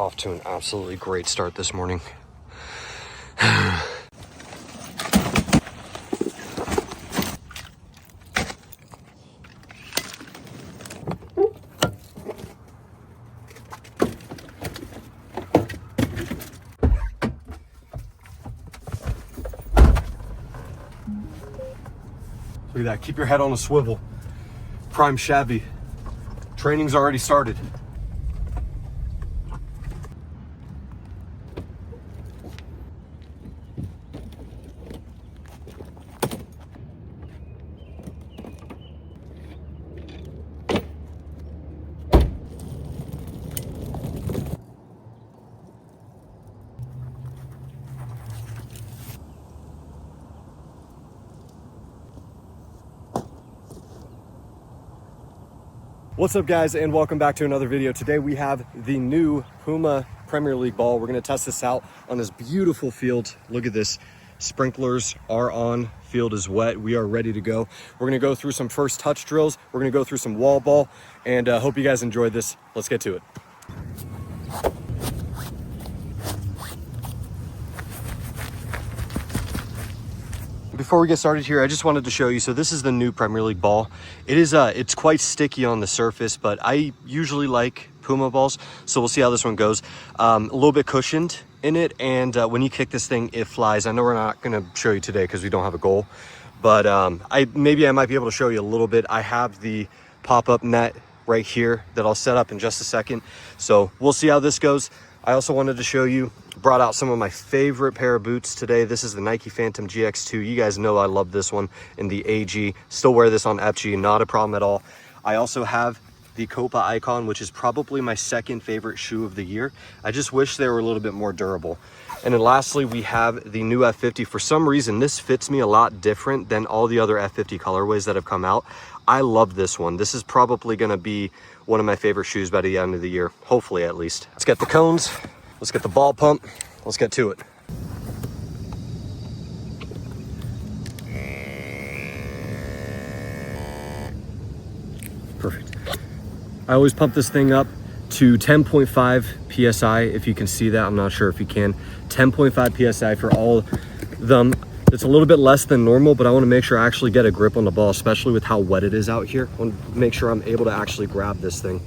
off to an absolutely great start this morning. Look at that, keep your head on a swivel. Prime Shabby. Training's already started. What's up guys, and welcome back to another video. Today we have the new Puma Premier League ball. We're gonna test this out on this beautiful field. Look at this, sprinklers are on, field is wet, we are ready to go. We're gonna go through some first touch drills, we're gonna go through some wall ball, and hope you guys enjoyed this. Let's get to it. Before we get started here, I just wanted to show you, so this is the new Premier League ball. It is it's quite sticky on the surface, but I usually like Puma balls, so we'll see how this one goes. A little bit cushioned in it, and when you kick this thing, it flies. I know we're not gonna show you today because we don't have a goal, but maybe I might be able to show you a little bit. I have the pop-up net right here that I'll set up in just a second, so we'll see how this goes. I also wanted to show you, brought out some of my favorite pair of boots today. This is the Nike Phantom GX2. You guys know I love this one in the AG. Still wear this on FG, not a problem at all. I also have the Copa Icon, which is probably my second favorite shoe of the year. I just wish they were a little bit more durable. And then lastly, we have the new F50. For some reason, this fits me a lot different than all the other F50 colorways that have come out. I love this one. This is probably gonna be one of my favorite shoes by the end of the year, hopefully at least. Let's get the cones, let's get the ball pump, let's get to it. Perfect. I always pump this thing up to 10.5 PSI, if you can see that. I'm not sure if you can. 10.5 PSI for all of them. It's a little bit less than normal, but I want to make sure I actually get a grip on the ball, especially with how wet it is out here. I want to make sure I'm able to actually grab this thing.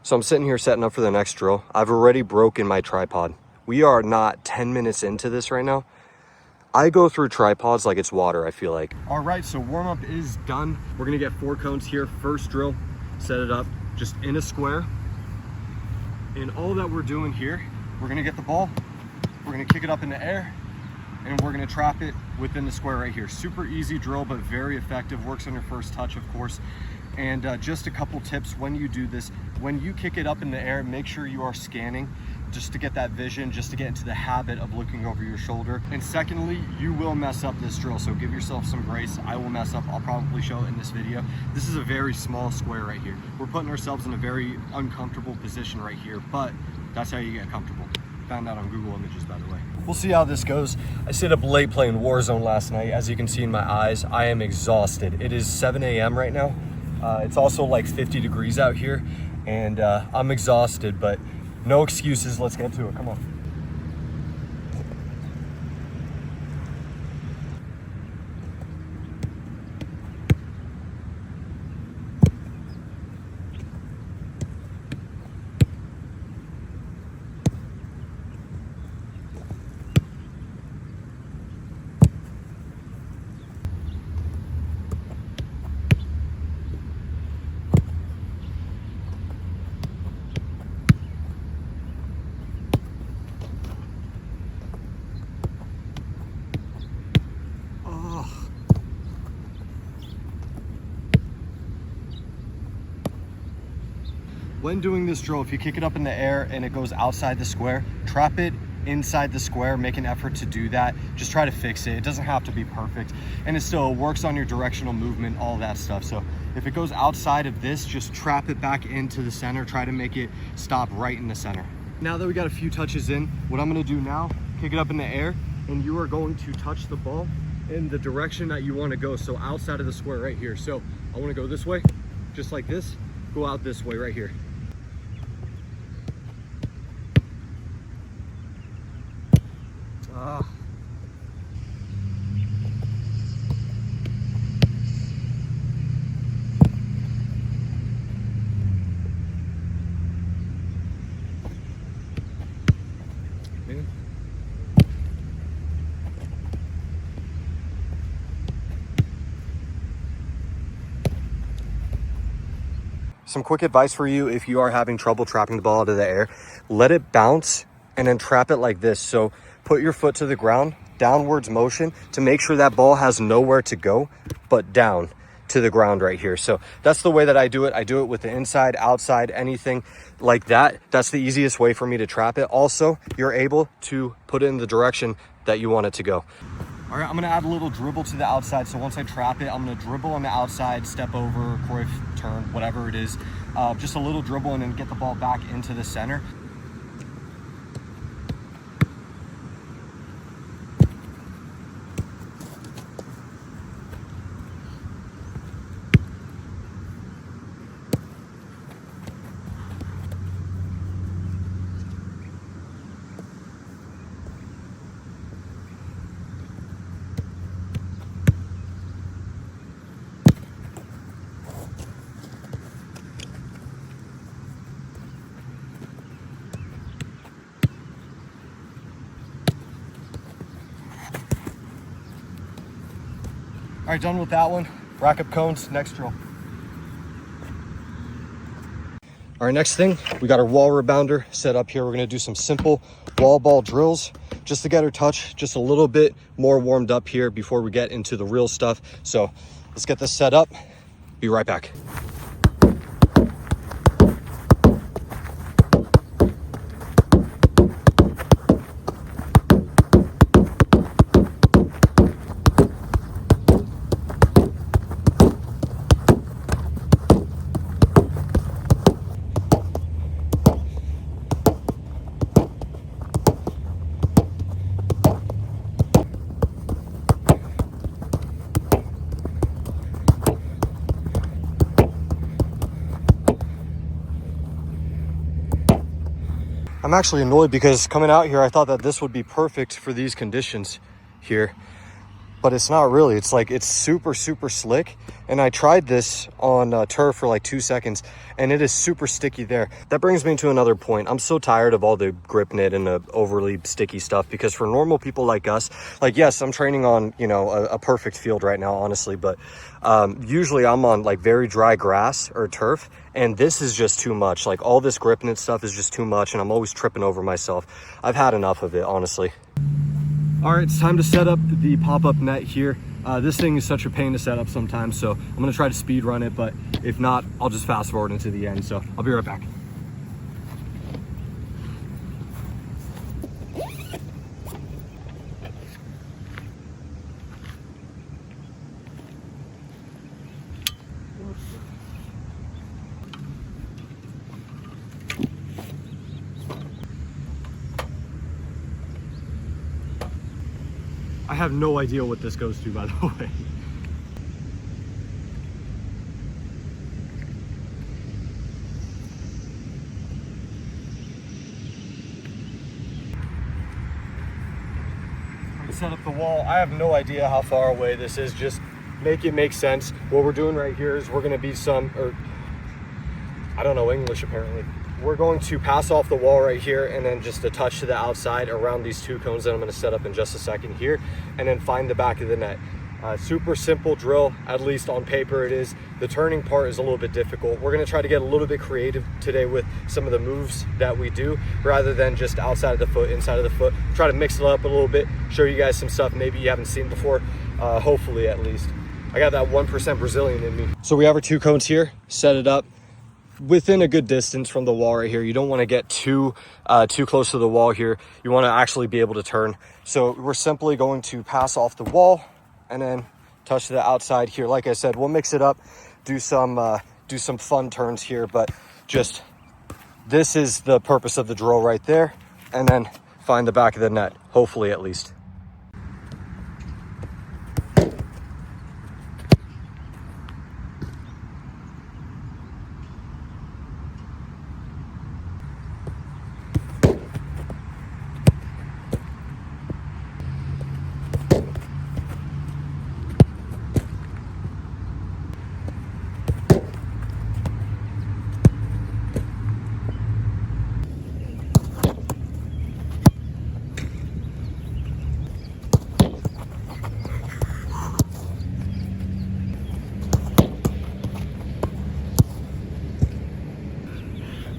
So I'm sitting here setting up for the next drill. I've already broken my tripod. We are not 10 minutes into this right now. I go through tripods like it's water, I feel like. All right, so warm up is done. We're gonna get 4 cones here. First drill, set it up just in a square. And all that we're doing here, we're gonna get the ball, we're gonna kick it up in the air, and we're gonna trap it within the square right here. Super easy drill, but very effective. Works on your first touch, of course. And just a couple tips when you do this. When you kick it up in the air, make sure you are scanning just to get that vision, just to get into the habit of looking over your shoulder. And secondly, you will mess up this drill, so give yourself some grace. I will mess up, I'll probably show it in this video. This is a very small square right here. We're putting ourselves in a very uncomfortable position right here, but that's how you get comfortable. Found that on Google Images, by the way. We'll see how this goes. I stayed up late playing Warzone last night. As you can see in my eyes, I am exhausted. It is 7 a.m. right now. It's also like 50 degrees out here, and I'm exhausted, but no excuses. Let's get to it. Come on. when doing this drill, if you kick it up in the air and it goes outside the square, trap it inside the square. Make an effort to do that. Just try to fix it. It doesn't have to be perfect, and it still works on your directional movement, all that stuff. So if it goes outside of this, just trap it back into the center. Try to make it stop right in the center. Now that we got a few touches in, what I'm going to do now, kick it up in the air, and you are going to touch the ball in the direction that you want to go. So outside of the square right here. So I want to go this way, just like this. Go out this way right here. Some quick advice for you if you are having trouble trapping the ball out of the air, let it bounce and then trap it like this. So put your foot to the ground, downwards motion to make sure that ball has nowhere to go but down to the ground right here. So that's the way that I do it. I do it with the inside, outside, anything like that. That's the easiest way for me to trap it. Also, you're able to put it in the direction that you want it to go. All right, I'm gonna add a little dribble to the outside. So once I trap it, I'm gonna dribble on the outside, step over, Cruyff turn, whatever it is. Just a little dribble and then get the ball back into the center. All right, done with that one. Rack up cones, next drill. All right, next thing, we got our wall rebounder set up here. We're gonna do some simple wall ball drills just to get our touch just a little bit more warmed up here before we get into the real stuff. So let's get this set up. Be right back. I'm actually annoyed because coming out here, I thought that this would be perfect for these conditions here, but it's not really. It's like, it's super, super slick. And I tried this on turf for like 2 seconds and it is super sticky there. That brings me to another point. I'm so tired of all the grip knit and the overly sticky stuff, because for normal people like us, like, yes, I'm training on, you know, a perfect field right now, honestly, but usually I'm on like very dry grass or turf, and this is just too much. Like, all this grip knit stuff is just too much, and I'm always tripping over myself. I've had enough of it, honestly. All right, it's time to set up the pop-up net here. This thing is such a pain to set up sometimes, so I'm gonna try to speed run it, but if not, I'll just fast forward into the end. So I'll be right back. I have no idea what this goes to, by the way. Set up the wall. I have no idea how far away this is. Just make it make sense. What we're doing right here is we're going to be I don't know English apparently. We're going to pass off the wall right here, and then just a touch to the outside around these two cones that I'm going to set up in just a second here, and then find the back of the net. Super simple drill, at least on paper it is. The turning part is a little bit difficult. We're going to try to get a little bit creative today with some of the moves that we do, rather than just outside of the foot, inside of the foot. Try to mix it up a little bit, show you guys some stuff maybe you haven't seen before, hopefully at least. I got that 1% Brazilian in me. So we have our two cones here, set it up. within a good distance from the wall right here. You don't want to get too close to the wall here. You want to actually be able to turn. So we're simply going to pass off the wall and then touch to the outside here. Like I said, we'll mix it up, do some fun turns here, but just this is the purpose of the drill right there, and then find the back of the net, hopefully at least.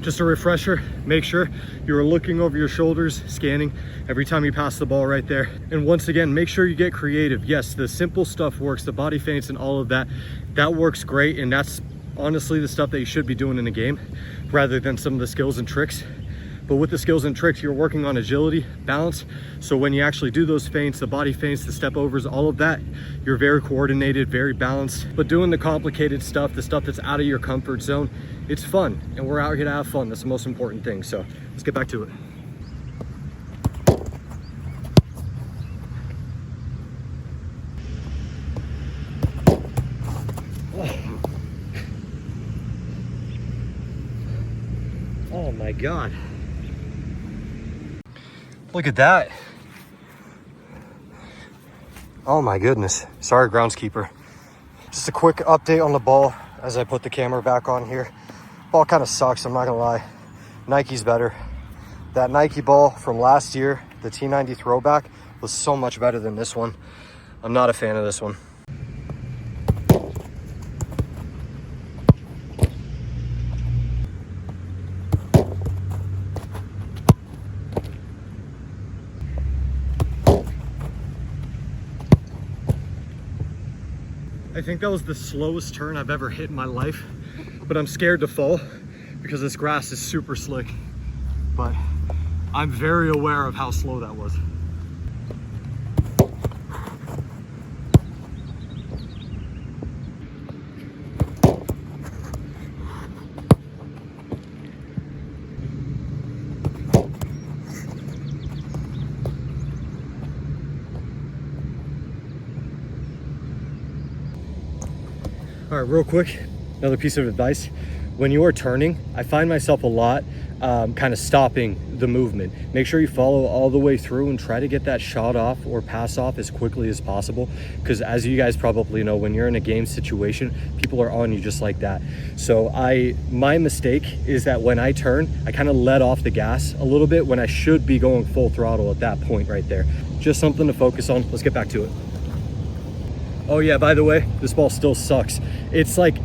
Just a refresher, make sure you're looking over your shoulders, scanning every time you pass the ball right there. And once again, make sure you get creative. Yes, the simple stuff works, the body feints and all of that, that works great. And that's honestly the stuff that you should be doing in a game rather than some of the skills and tricks. But with the skills and tricks, you're working on agility, balance. So when you actually do those feints, the body feints, the step overs, all of that, you're very coordinated, very balanced. But doing the complicated stuff, the stuff that's out of your comfort zone, it's fun. And we're out here to have fun. That's the most important thing. So let's get back to it. Oh my God. Look at that. Oh my goodness. Sorry, groundskeeper. Just a quick update on the ball as I put the camera back on here. Ball kind of sucks, I'm not gonna lie. Nike's better. That Nike ball from last year, the T90 throwback, was so much better than this one. I'm not a fan of this one. I think that was the slowest turn I've ever hit in my life, but I'm scared to fall because this grass is super slick. But I'm very aware of how slow that was. All right, real quick, another piece of advice. When you are turning, I find myself a lot kind of stopping the movement. Make sure you follow all the way through and try to get that shot off or pass off as quickly as possible. Because as you guys probably know, when you're in a game situation, people are on you just like that. So my mistake is that when I turn, I kind of let off the gas a little bit when I should be going full throttle at that point right there. Just something to focus on. Let's get back to it. Oh yeah, by the way, this ball still sucks. It's like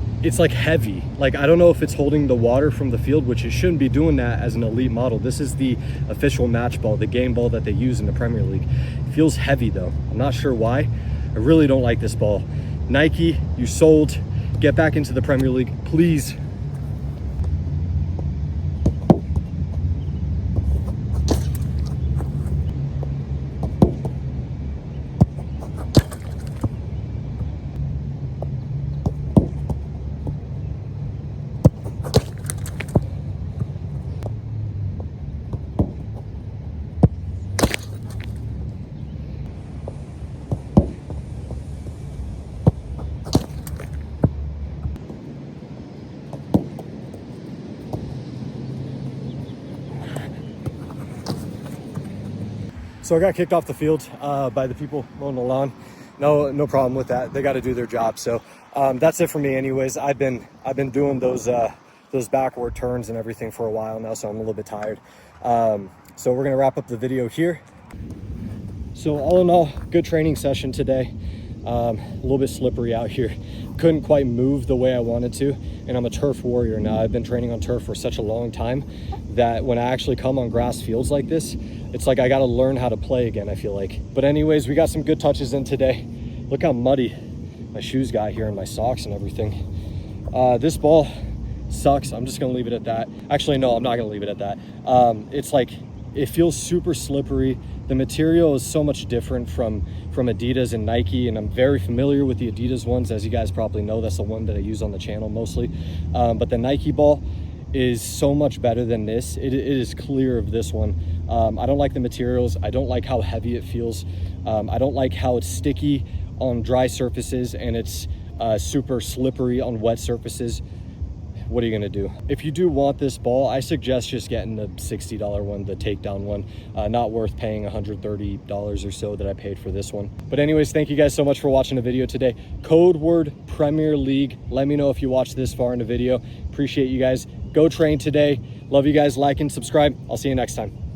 heavy. Like, I don't know if it's holding the water from the field, which it shouldn't be doing that as an elite model. This is the official match ball, the game ball that they use in the Premier League. It feels heavy though. I'm not sure why. I really don't like this ball. Nike, you sold. Get back into the Premier League, please. So I got kicked off the field by the people mowing the lawn. No problem with that. They got to do their job. So that's it for me anyways. I've been doing those backward turns and everything for a while now, so I'm a little bit tired. So we're gonna wrap up the video here. So all in all, good training session today. A little bit slippery out here. Couldn't quite move the way I wanted to, and I'm a turf warrior now. I've been training on turf for such a long time that when I actually come on grass fields like this, it's like I got to learn how to play again, I feel like. But anyways, we got some good touches in today. Look how muddy my shoes got here and my socks and everything. This ball sucks. I'm just gonna leave it at that. Actually, no, I'm not gonna leave it at that. It's like, it feels super slippery. The material is so much different from Adidas and Nike, and I'm very familiar with the Adidas ones, as you guys probably know. That's the one that I use on the channel mostly. But the Nike ball is so much better than this. It is clear of this one. I don't like the materials. I don't like how heavy it feels. I don't like how it's sticky on dry surfaces, and it's super slippery on wet surfaces. What are you gonna do? If you do want this ball, I suggest just getting the $60 one, the takedown one. Not worth paying $130 or so that I paid for this one. But anyways, thank you guys so much for watching the video today. Code word Premier League. Let me know if you watched this far in the video. Appreciate you guys. Go train today. Love you guys. Like and subscribe. I'll see you next time.